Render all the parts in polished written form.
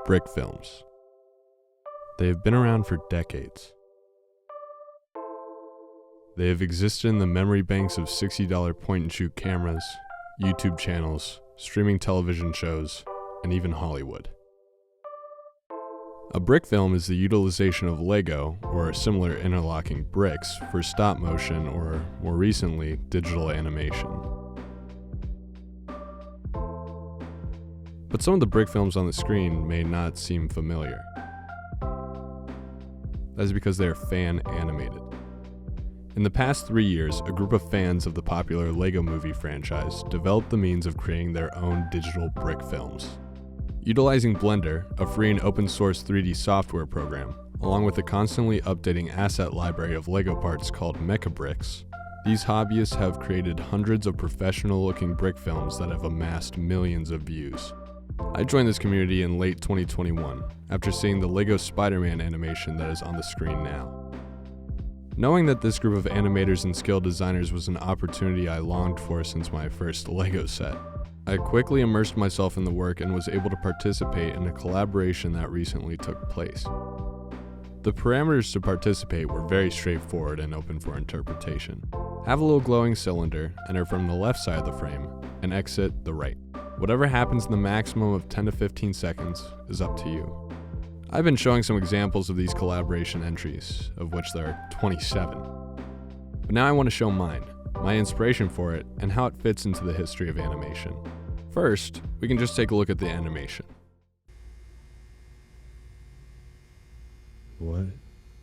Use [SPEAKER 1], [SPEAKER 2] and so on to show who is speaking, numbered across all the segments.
[SPEAKER 1] Brick films. They have been around for decades. They have existed in the memory banks of $60 point-and-shoot cameras, YouTube channels, streaming television shows, and even Hollywood. A brick film is the utilization of Lego or similar interlocking bricks for stop motion or, more recently, digital animation. But some of the brick films on the screen may not seem familiar. That is because they are fan animated. In the past 3 years, a group of fans of the popular Lego Movie franchise developed the means of creating their own digital brick films. Utilizing Blender, a free and open source 3D software program, along with a constantly updating asset library of Lego parts called BlenderBricks, these hobbyists have created hundreds of professional-looking brick films that have amassed millions of views. I joined this community in late 2021 after seeing the Lego Spider-Man animation that is on the screen now. Knowing that this group of animators and skilled designers was an opportunity I longed for since my first Lego set, I quickly immersed myself in the work and was able to participate in a collaboration that recently took place. The parameters to participate were very straightforward and open for interpretation. Have a little glowing cylinder, enter from the left side of the frame, and exit the right. Whatever happens in the maximum of 10 to 15 seconds is up to you. I've been showing some examples of these collaboration entries, of which there are 27. But now I want to show mine, my inspiration for it, and how it fits into the history of animation. First, we can just take a look at the animation.
[SPEAKER 2] What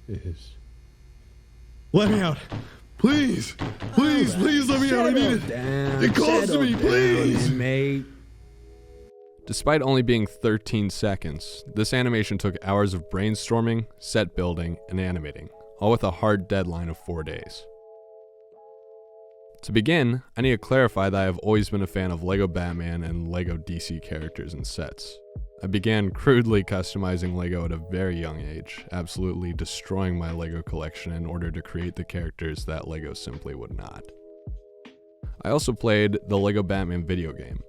[SPEAKER 2] is...
[SPEAKER 3] Let me out! Please! Please, please let me out! I need it! It calls to me, please!
[SPEAKER 2] Mate.
[SPEAKER 1] Despite only being 13 seconds, this animation took hours of brainstorming, set building, and animating, all with a hard deadline of 4 days. To begin, I need to clarify that I have always been a fan of Lego Batman and Lego DC characters and sets. I began crudely customizing Lego at a very young age, absolutely destroying my Lego collection in order to create the characters that Lego simply would not. I also played the Lego Batman video game.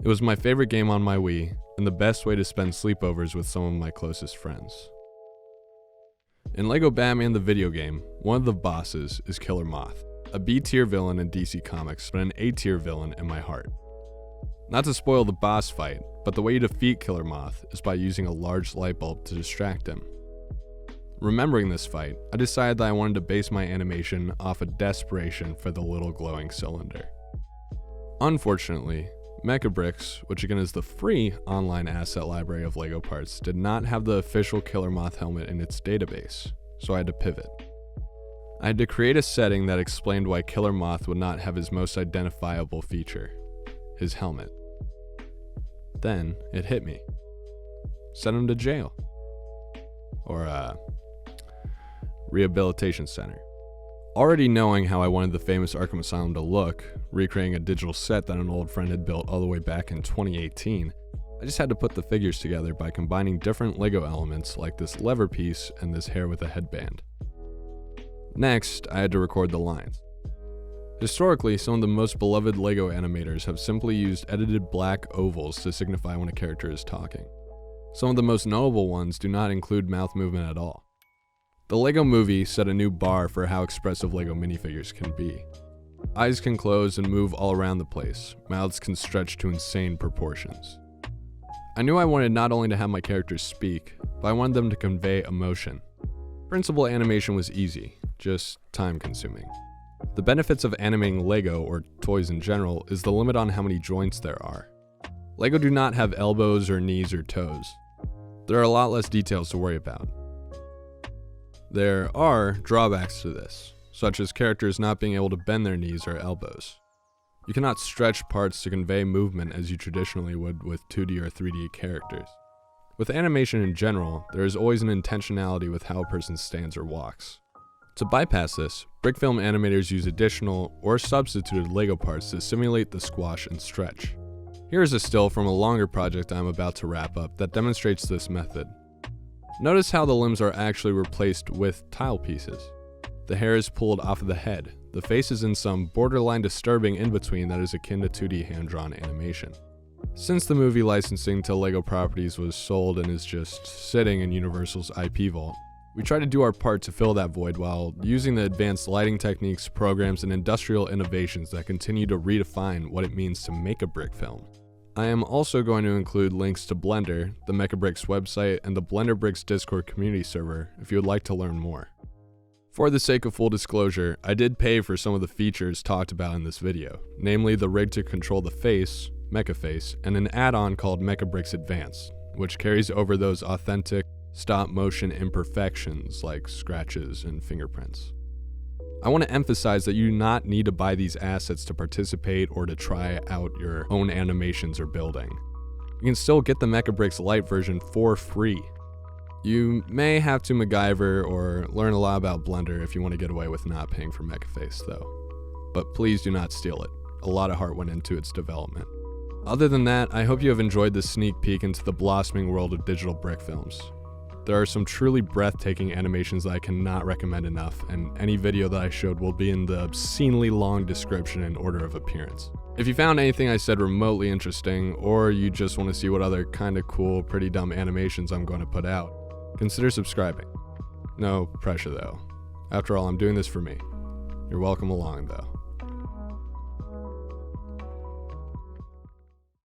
[SPEAKER 1] It was my favorite game on my Wii, and the best way to spend sleepovers with some of my closest friends. In Lego Batman the video game, one of the bosses is Killer Moth, a B-tier villain in DC Comics, but an A-tier villain in my heart. Not to spoil the boss fight, but the way you defeat Killer Moth is by using a large light bulb to distract him. Remembering this fight, I decided that I wanted to base my animation off a desperation for the little glowing cylinder. Unfortunately, BlenderBrick, which again is the free online asset library of Lego parts, did not have the official Killer Moth helmet in its database, so I had to pivot. I had to create a setting that explained why Killer Moth would not have his most identifiable feature, his helmet. Then it hit me. Send him to jail. Or rehabilitation center. Already knowing how I wanted the famous Arkham Asylum to look, recreating a digital set that an old friend had built all the way back in 2018, I just had to put the figures together by combining different Lego elements like this lever piece and this hair with a headband. Next, I had to record the lines. Historically, some of the most beloved Lego animators have simply used edited black ovals to signify when a character is talking. Some of the most notable ones do not include mouth movement at all. The Lego Movie set a new bar for how expressive Lego minifigures can be. Eyes can close and move all around the place, mouths can stretch to insane proportions. I knew I wanted not only to have my characters speak, but I wanted them to convey emotion. Principal animation was easy, just time consuming. The benefits of animating Lego, or toys in general, is the limit on how many joints there are. Lego do not have elbows or knees or toes. There are a lot less details to worry about. There are drawbacks to this, such as characters not being able to bend their knees or elbows. You cannot stretch parts to convey movement as you traditionally would with 2D or 3D characters. With animation in general, there is always an intentionality with how a person stands or walks. To bypass this, brick film animators use additional or substituted Lego parts to simulate the squash and stretch. Here is a still from a longer project I am about to wrap up that demonstrates this method. Notice how the limbs are actually replaced with tile pieces. The hair is pulled off of the head. The face is in some borderline disturbing in-between that is akin to 2D hand-drawn animation. Since the movie licensing to LEGO Properties was sold and is just sitting in Universal's IP vault, we try to do our part to fill that void while using the advanced lighting techniques, programs, and industrial innovations that continue to redefine what it means to make a brick film. I am also going to include links to Blender, the MechaBrick's website, and the BlenderBrick's Discord community server if you would like to learn more. For the sake of full disclosure, I did pay for some of the features talked about in this video, namely the rig to control the face, MechaFace, and an add-on called MechaBrick's Advanced, which carries over those authentic stop-motion imperfections like scratches and fingerprints. I want to emphasize that you do not need to buy these assets to participate or to try out your own animations or building. You can still get the MechaBrick's Lite version for free. You may have to MacGyver or learn a lot about Blender if you want to get away with not paying for MechaFace though. But please do not steal it. A lot of heart went into its development. Other than that, I hope you have enjoyed this sneak peek into the blossoming world of digital brick films. There are some truly breathtaking animations that I cannot recommend enough, and any video that I showed will be in the obscenely long description in order of appearance. If you found anything I said remotely interesting, or you just want to see what other kinda cool, pretty dumb animations I'm going to put out, consider subscribing. No pressure though. After all, I'm doing this for me. You're welcome along though.